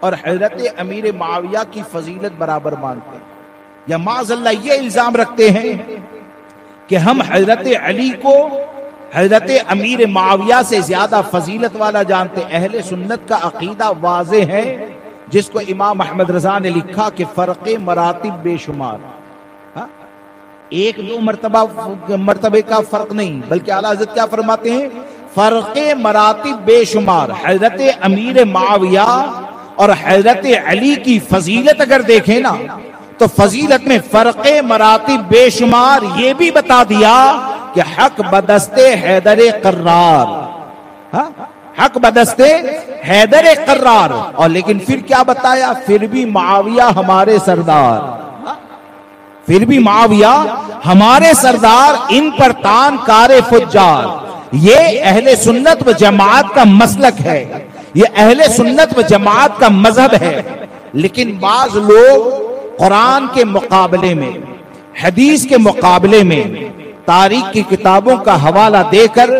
और हजरत अमीर माविया की फजीलत बराबर मानते हैं, या माज़अल्लाह ये इल्जाम रखते हैं कि हम हजरत अली को हजरत अमीर माविया से ज्यादा फजीलत वाला जानते। अहले सुन्नत का अकीदा वाज़े है, जिसको इमाम अहमद रजा ने लिखा कि फर्क़े मरातिब बेशुमार, एक दो मर्तबे का फर्क नहीं, बल्कि आला हज़रत क्या फरमाते हैं, फर्क़े मरातिब बेशुमार। हजरत अमीर माविया और हजरत अली की फजीलत अगर देखें ना, तो फजीलत में फर्क़े मरातिब बेशुमार। ये भी बता दिया कि हक बदस्ते हैदर कर्रार, हक बदस्ते हैदर कर्रार। और लेकिन फिर क्या बताया, फिर भी माविया हमारे सरदार, फिर भी माविया हमारे सरदार, इन पर तान कारे फुज्जार। ये अहले सुन्नत व जमात का मसलक है, ये अहले सुन्नत व जमात का मजहब है। लेकिन बाज लोग कुरान के मुकाबले में, हदीस के मुकाबले में तारीख की किताबों का हवाला देकर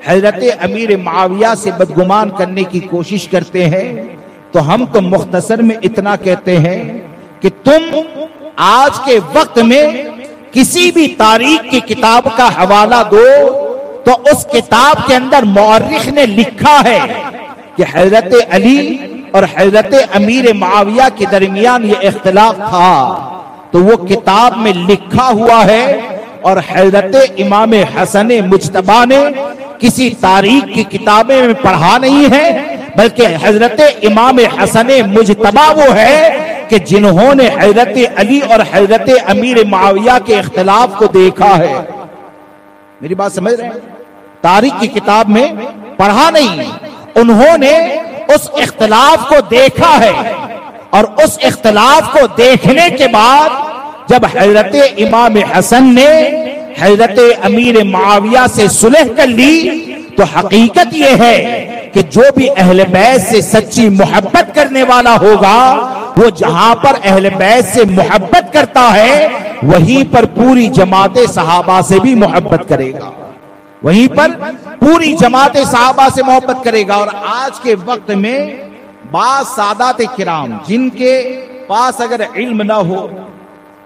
हजरत अमीर माविया से बदगुमान करने की कोशिश करते हैं। तो हम तो मुख्तसर में इतना कहते हैं कि तुम आज के वक्त में किसी भी तारीख की किताब का हवाला दो, तो उस किताब के अंदर मौर्रिख ने लिखा है कि हजरत अली और हजरत अमीर माविया के दरमियान ये इख्तिलाफ था, तो वो किताब में लिखा हुआ है। और हजरत इमाम हसन मुज्तबा ने किसी तारीख की किताबें में पढ़ा नहीं है, बल्कि हजरत इमाम हसन मुज्तबा वो है कि जिन्होंने हजरत अली और हजरत अमीर माविया के इख्तिलाफ को देखा है। मेरी बात समझ रहे हैं? तारीख की किताब में पढ़ा नहीं, उन्होंने उस इख्तिलाफ को देखा है। और उस इख्तिलाफ को देखने के बाद जब हजरत इमाम हसन ने हजरत अमीर माविया से सुलह कर ली, तो हकीकत यह है कि जो भी अहले बैत से सच्ची मोहब्बत करने वाला होगा, वो जहां पर अहले बैत से मोहब्बत करता है, वहीं पर पूरी जमाते सहाबा से भी मोहब्बत करेगा, वहीं पर पूरी जमाते सहाबा से मोहब्बत करेगा। और आज के वक्त में बाज़ सादात किराम जिनके पास अगर इल्म ना हो,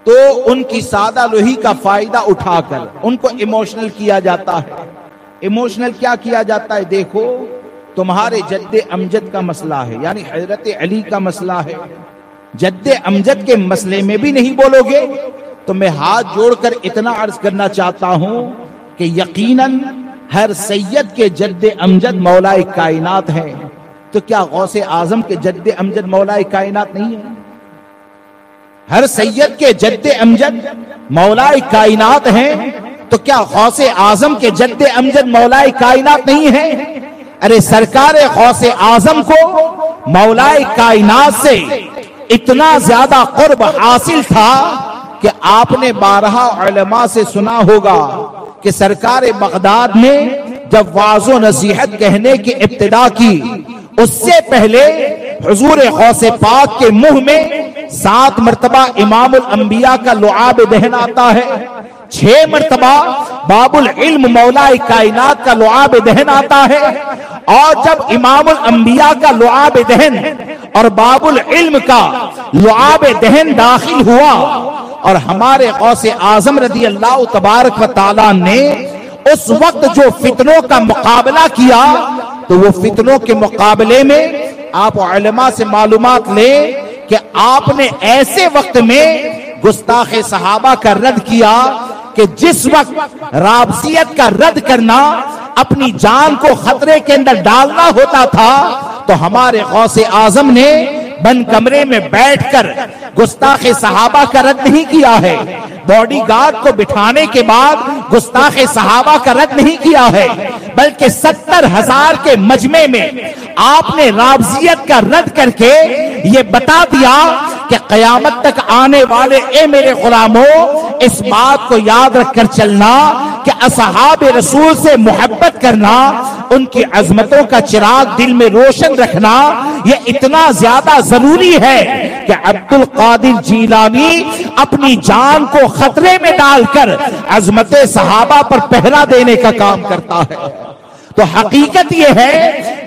तो उनकी सादा लोही का फायदा उठाकर उनको इमोशनल किया जाता है। इमोशनल क्या किया जाता है? देखो, तुम्हारे जद्दे अमजद का मसला है, यानी हजरत अली का मसला है, जद्दे अमजद के मसले में भी नहीं बोलोगे, तो मैं हाथ जोड़कर इतना अर्ज करना चाहता हूं कि यकीनन हर सैयद के जद्दे अमजद मौलाए कायनात है। तो क्या गौसे आजम के जद्दे अमजद मौलाए कायनात नहीं है? हर सैयद के जद्दे अमजद मौलाए कायनात हैं, तो क्या गौसे आजम के जद्दे अमजद मौलाए कायनात नहीं है? अरे सरकार गौसे आजम को मौलाए कायनात से इतना ज्यादा कुर्ब हासिल था कि आपने 12 उलमा से सुना होगा कि सरकार बगदाद ने जब वाज़ो नसीहत कहने की इब्तिदा की, उससे पहले हुजूर गौसे पाक के मुंह में 7 मरतबा इमामुल अंबिया का लुआब दहन आता है, 6 मरतबा बाबुल इल्म मौलाए कायनात का लुआब दहन आता है। और जब इमामुल अंबिया का लुआब दहन और बाबुल इल्म का लुआब दहन दाखिल हुआ, और हमारे गौसे आजम रज़ी अल्लाह तबारक व तआला ने उस वक्त जो फितनों का मुकाबला किया, तो वो फितनों के मुकाबले में आप उलमा से मालूमात लें कि आपने ऐसे वक्त में गुस्ताखे सहाबा का रद्द किया कि जिस वक्त राबसियत का रद्द करना अपनी जान को खतरे के अंदर डालना होता था, तो हमारे गौसे आजम ने बंद कमरे में बैठकर गुस्ताखे सहाबा का रद्द नहीं किया है, बॉडीगार्ड को बिठाने के बाद गुस्ताखे सहाबा का रद्द नहीं किया है, बल्कि 70,000 के मजमे में आपने राबजियत का रद्द करके ये बता दिया कि कयामत तक आने वाले ए मेरे गुलामों, इस बात को याद रखकर चलना कि असहाब रसूल से मोहब्बत करना, उनकी अजमतों का चिराग दिल में रोशन रखना, यह इतना ज्यादा जरूरी है कि अब्दुल कादिर जीलानी अपनी जान को खतरे में डालकर अजमत सहाबा पर पहरा देने का काम करता है। तो हकीकत यह है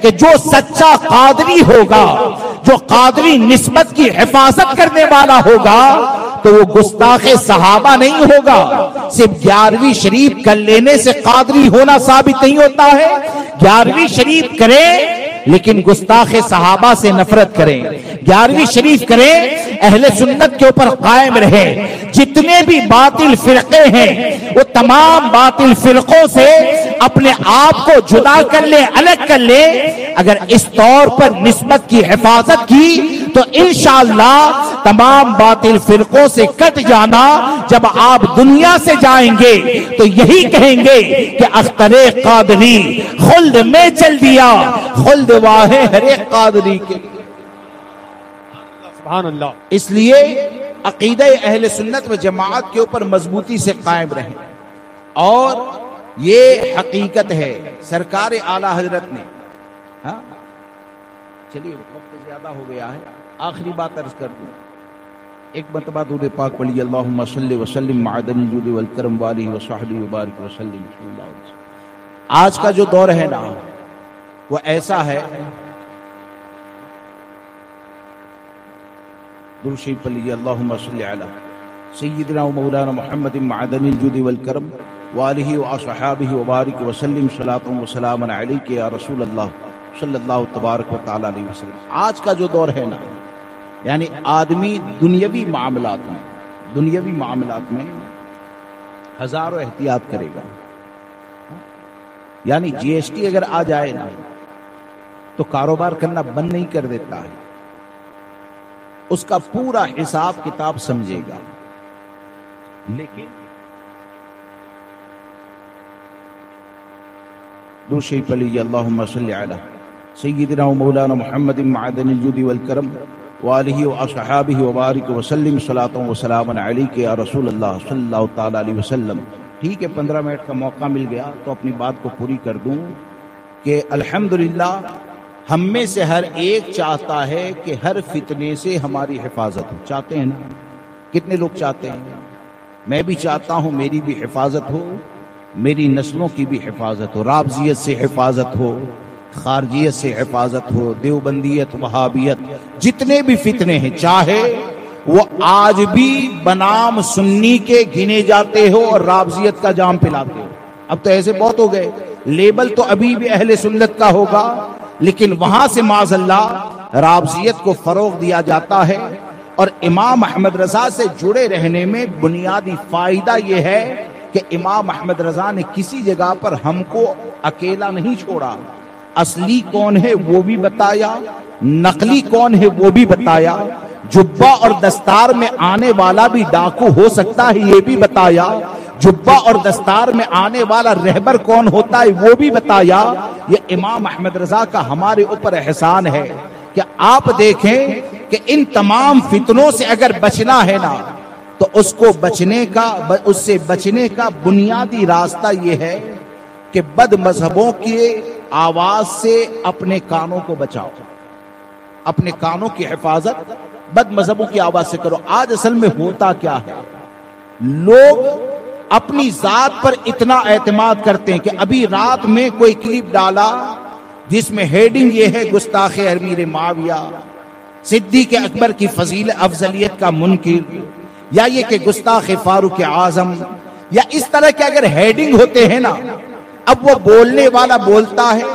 कि जो सच्चा कादरी होगा, जो कादरी निस्बत की हिफाजत करने वाला होगा तो वो गुस्ताखे सहाबा नहीं होगा। सिर्फ 11वीं शरीफ कर लेने से कादरी होना साबित नहीं होता है। 11वीं शरीफ करें लेकिन गुस्ताखे सहाबा से नफरत करें, 11वीं शरीफ करें, अहले सुन्नत के ऊपर कायम रहे। जितने भी बातिल फिरके हैं वो तमाम बातिल फिरकों से अपने आप को जुदा कर ले, अलग कर ले। अगर इस तौर पर निस्बत की हिफाजत की तो इंशाअल्लाह तमाम बातिल फिरकों से कट जाना। जब आप दुनिया से जाएंगे तो यही कहेंगे कि अख्तरे कादरी खुल्द में चल दिया, खुल्द वाहे हरे कादरी के। सुभान अल्लाह। इसलिए अकीदे अहले सुन्नत व जमाअत के ऊपर मजबूती से कायम रहें। और ये हकीकत है सरकार आला हजरत ने, हाँ चलिए वक्त ज्यादा हो गया है, आखिरी बात अर्ज कर दूं। एक मरतबा दुरूद पाक पढ़िए, अल्लाहुम्मा सल्लि व सल्लिम मअदनिल जुद वल करम वालिहि व सहबिहि व बारिक व सल्लिम। आज का जो दौर है ना वो ऐसा है, दुरूद शरीफ पढ़िए, अल्लाहुम्मा सल्लि अला सय्यिदिना व मौलाना मुहम्मदिन मअदनिल जुद वल करम वालिहि व असहाबिहि व बारिक व सल्लिम सलातुन व सलामुन अलैका या रसूल अल्लाह सल्लल्लाहु तबारक व तआला अलैहि वसल्लम। आज का जो दौर है ना, यानी आदमी दुनियावी मामलात में हजारों एहतियात करेगा। यानी जीएसटी अगर आ जाए ना तो कारोबार करना बंद नहीं कर देता है, उसका पूरा हिसाब किताब समझेगा। लेकिन दूसरी पली, अल्लाहुम्मा सल्लि अला सय्यिदिना व मौलाना मुहम्मदिन मअदनिल जुद वल करम वालिहि व असहाबिहि व बारिक व सल्लिम सलातुन व सलामुन अलैका या रसूल अल्लाह सल्लल्लाहु तआला अलैहि वसल्लम। ठीक है, 15 मिनट का मौका मिल गया तो अपनी बात को पूरी कर दूं कि अल्हम्दुलिल्लाह हम में से हर एक चाहता है कि हर फितने से हमारी हिफाजत हो। चाहते हैं ना? कितने लोग चाहते हैं? मैं भी चाहता हूं मेरी भी हिफाजत हो, मेरी नस्लों की भी हिफाजत हो, राबजियत से हिफाजत हो, खारजियत से हिफाजत हो, देवबंदियत, वहाबियत, जितने भी फितने हैं, चाहे वो आज भी बनाम सुन्नी के गिने जाते हो और राबजियत का जाम पिलाते हो। अब तो ऐसे बहुत हो गए, लेबल तो अभी भी अहले सुन्नत का होगा लेकिन वहां से माज़अल्लाह राबजियत को फरोग दिया जाता है। और इमाम अहमद रजा से जुड़े रहने में बुनियादी फायदा यह है कि इमाम अहमद रजा ने किसी जगह पर हमको अकेला नहीं छोड़ा। असली कौन है वो भी बताया, नकली कौन है वो भी बताया, जुब्बा और दस्तार में आने वाला भी डाकू हो सकता है ये भी बताया, जुब्बा और दस्तार में आने वाला रहबर कौन होता है वो भी बताया। ये इमाम अहमद रजा का हमारे ऊपर एहसान है कि आप देखें कि इन तमाम फितनों से अगर बचना है ना तो उससे बचने का बुनियादी रास्ता ये है कि बद मजहबों की आवाज से अपने कानों को बचाओ, अपने कानों की हिफाजत बद मजहबों की आवाज से करो। आज असल में होता क्या है, लोग अपनी जात पर इतना एतमाद करते हैं कि अभी रात में कोई क्लिप डाला जिसमें हेडिंग ये है गुस्ताखे अमीर माविया, सिद्दीक अकबर की फजील अफजलियत का मुनकिर, या ये कि गुस्ताखे फारूक आजम, या इस तरह के अगर हेडिंग होते हैं ना, अब वो बोलने वाला बोलता है,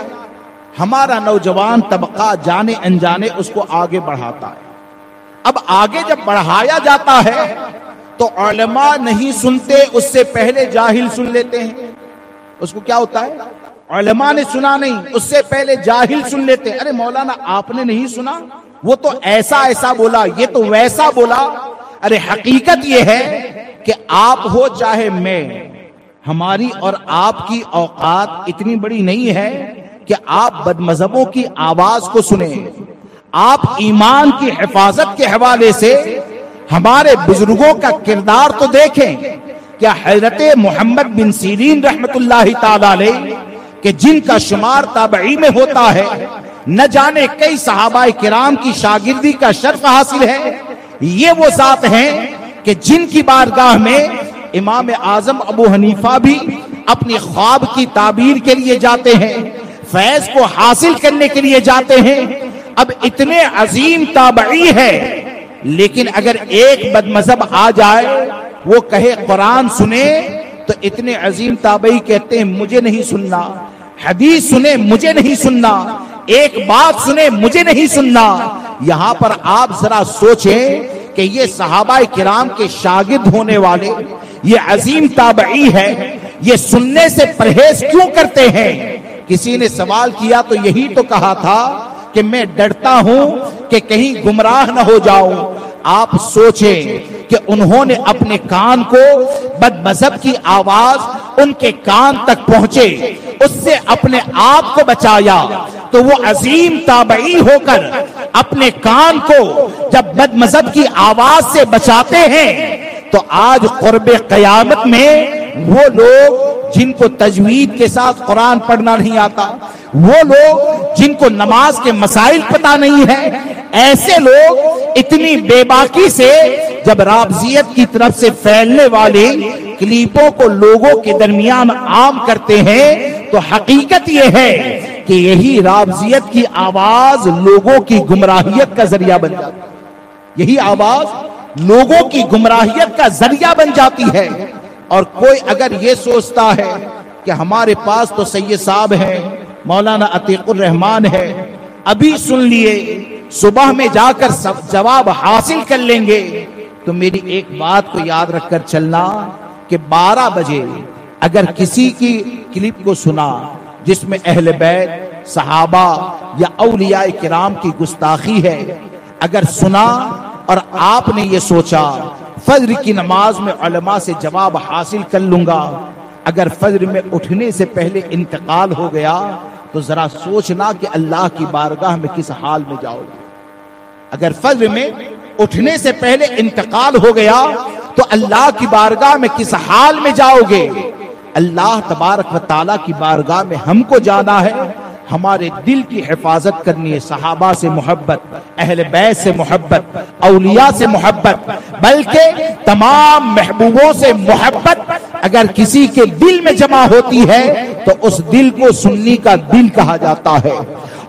हमारा नौजवान तबका जाने अनजाने उसको आगे बढ़ाता है। अब आगे जब बढ़ाया जाता है तो उलमा नहीं सुनते, उससे पहले जाहिल सुन लेते हैं। उसको क्या होता है, उलमा ने सुना नहीं, उससे पहले जाहिल सुन लेते हैं। अरे मौलाना आपने नहीं सुना, वो तो ऐसा ऐसा बोला, ये तो वैसा बोला। अरे हकीकत ये है कि आप हो चाहे मैं, हमारी और आपकी औकात इतनी बड़ी नहीं है कि आप बदमजहबों की आवाज को सुने। आप ईमान की हिफाजत के हवाले से हमारे बुजुर्गों का किरदार तो देखें। क्या हजरत मोहम्मद बिन सीरीन रहमतुल्लाहि ताला अलैह के जिनका शुमार ताबई में होता है, न जाने कई सहाबाए किराम की शागिर्दी का शर्फ हासिल है। ये वो जात हैं कि जिनकी बारगाह में इमाम आजम अबू हनीफा भी अपनी ख्वाब की ताबीर के लिए जाते हैं, फैज को हासिल करने के लिए जाते हैं। अब इतने अजीम ताबई है, लेकिन अगर एक बदमजहब आ जाए वो कहे कुरान सुने, तो इतने अजीम ताबई कहते हैं मुझे नहीं सुनना, हदीस सुने मुझे नहीं सुनना, एक बात सुने मुझे नहीं सुनना। यहां पर आप जरा सोचें कि ये सहाबा किराम के शागिर्द होने वाले ये अजीम ताबई है, ये सुनने से परहेज क्यों करते हैं? किसी ने सवाल किया तो यही तो कहा था कि मैं डरता हूं कि कहीं गुमराह न हो जाऊं। आप सोचें कि उन्होंने अपने कान को बदमजहब की आवाज उनके कान तक पहुंचे, उससे अपने आप को बचाया, तो वो अजीम ताबई होकर अपने कान को जब बदमजहब की आवाज से बचाते हैं, तो आज कुर्बे कयामत में वो लोग जिनको तजवीद के साथ कुरान पढ़ना नहीं आता, वो लोग जिनको नमाज के मसाइल पता नहीं है, ऐसे लोग इतनी बेबाकी से जब राबजियत की तरफ से फैलने वाले क्लिपों को लोगों के दरमियान आम करते हैं, तो हकीकत यह है कि यही राबजियत की आवाज लोगों की गुमराहियत का जरिया बन जाती है। यही आवाज लोगों की गुमराहियत का जरिया बन जाती है। और कोई अगर ये सोचता है कि हमारे पास तो सैयद साहब हैं, मौलाना अतीकुर रहमान है, अभी सुन लिए, सुबह में जाकर सब जवाब हासिल कर लेंगे, तो मेरी एक बात को याद रखकर चलना कि 12 बजे अगर किसी की क्लिप को सुना जिसमें अहले बैत, सहाबा या औलिया किराम की गुस्ताखी है, अगर सुना और आपने ये सोचा फज्र की नमाज में उलमा से जवाब हासिल कर लूंगा, अगर फज्र में उठने से पहले इंतकाल हो गया, तो जरा सोचना कि अल्लाह की बारगाह में किस हाल में जाओगे। अगर फज्र में उठने से पहले इंतकाल हो गया तो अल्लाह की बारगाह में किस हाल में जाओगे। अल्लाह तबारक व तआला की बारगाह में हमको जाना है, हमारे दिल की हिफाजत करनी है, सहाबा से मोहब्बत, अहले बैत से मोहब्बत, औलिया से मोहब्बत, बल्कि तमाम महबूबों से मोहब्बत अगर किसी के दिल में जमा होती है तो उस दिल को सुन्नी का दिल कहा जाता है।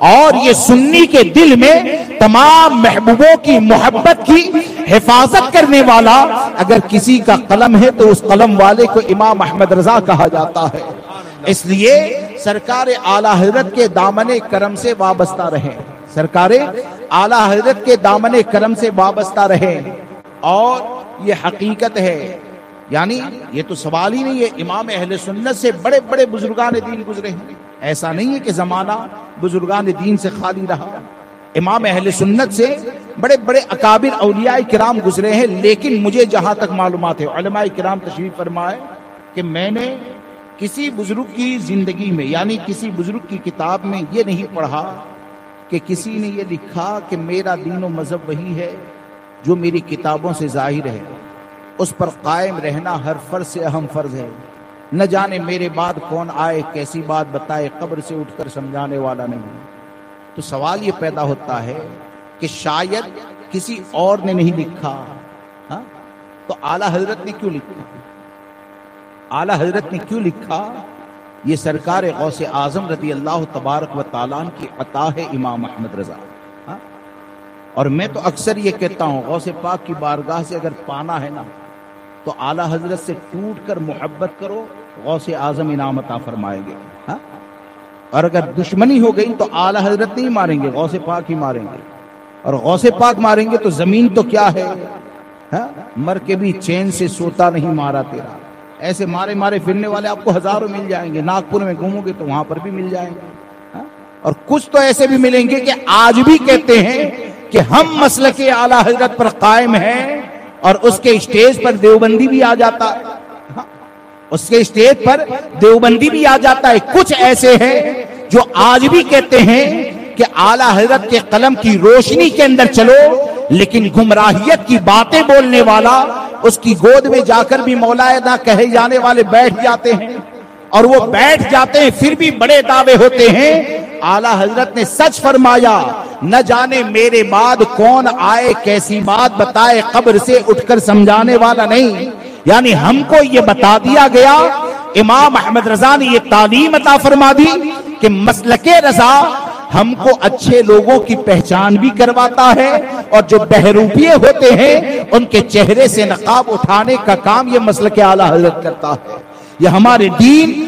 और ये सुन्नी के दिल में तमाम महबूबों की मोहब्बत की हिफाजत करने वाला अगर किसी का कलम है तो उस कलम वाले को इमाम अहमद रजा कहा जाता है। इसलिए सरकार आला हजरत के दामने करम से वाबस्ता रहे, सरकार आला हजरत के दामने करम से वाबस्ता रहे। और ये हकीकत है, यानी ये तो सवाल ही नहीं है, इमाम अहले सुन्नत से बड़े बड़े बुजुर्गान दीन गुजरे हैं। ऐसा नहीं है कि जमाना बुजुर्गान दीन से खाली रहा, इमाम अहले सुन्नत से बड़े बड़े अकाबिर औलिया किराम गुजरे हैं। लेकिन मुझे जहां तक मालूमात है, उलमा किराम तशरीफ फरमाए कि मैंने किसी बुजुर्ग की जिंदगी में, यानी किसी बुजुर्ग की किताब में ये नहीं पढ़ा कि किसी ने ये लिखा कि मेरा दीन और मजहब वही है जो मेरी किताबों से जाहिर है, उस पर कायम रहना हर फर्ज से अहम फर्ज है। न जाने मेरे बाद कौन आए, कैसी बात बताए, कब्र से उठकर समझाने वाला नहीं। तो सवाल ये पैदा होता है कि शायद किसी और ने नहीं लिखा, हा? तो आला हजरत ने क्यों लिखा? आला हजरत ने क्यों लिखा? ये सरकार गौसे आजम रदी अल्लाह तबारक व तआला की अता है इमाम अहमद रजा। हा? और मैं तो अक्सर ये कहता हूँ, गौसे पाक की बारगाह से अगर पाना है ना तो आला हजरत से टूट कर मोहब्बत करो, गौसे आजम इनाम अता फरमाएंगे। हा? और अगर दुश्मनी हो गई तो आला हजरत नहीं मारेंगे, गौसे पाक ही मारेंगे। और गौसे पाक मारेंगे तो जमीन तो क्या है, हा? मर के भी चैन से सोता नहीं मारा तेरा। ऐसे मारे मारे फिरने वाले आपको हजारों मिल जाएंगे, नागपुर में घूमोगे तो वहां पर भी मिल जाएंगे। हा? और कुछ तो ऐसे भी मिलेंगे कि आज भी कहते हैं कि हम मसलक आला हजरत पर कायम हैं, और उसके स्टेज पर देवबंदी भी आ जाता है। हा? उसके स्टेज पर देवबंदी भी आ जाता है। कुछ ऐसे हैं जो आज भी कहते हैं कि आला हजरत के कलम की रोशनी के अंदर चलो, लेकिन गुमराहियत की बातें बोलने वाला, उसकी गोद में जाकर भी मौलाए ना कहे जाने वाले बैठ जाते हैं। और वो बैठ जाते हैं फिर भी बड़े दावे होते हैं। आला हजरत ने सच फरमाया, न जाने मेरे बाद कौन आए, कैसी बात बताए, कब्र से उठकर समझाने वाला नहीं। यानी हमको ये बता दिया गया, इमाम अहमद रजा ने ये तालीम अता फरमा दी कि मसलके रजा हमको अच्छे लोगों की पहचान भी करवाता है, और जो बहरूपिये होते हैं उनके चेहरे से नकाब उठाने का काम ये मसलक आला हजरत करता है। ये हमारे दीन